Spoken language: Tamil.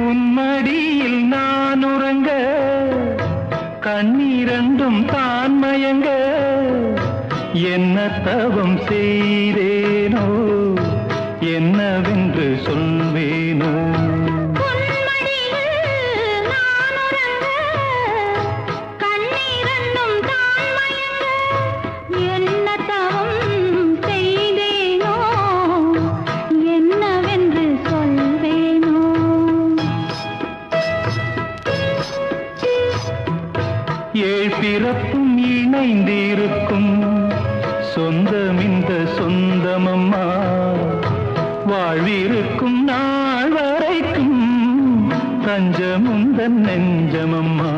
உன்மடியில் நான் உறங்க கண்ணீரண்டும் தான் மயங்க என்ன தவம் செய்தேனோ என்னவென்று சொல்வேனோ ஏழ் பிறப்பும் இணைந்திருக்கும் சொந்தம் இந்த சொந்தமம்மா வாழ்விருக்கும் நாள் வரைக்கும் தஞ்சமுந்தன் நெஞ்சமம்மா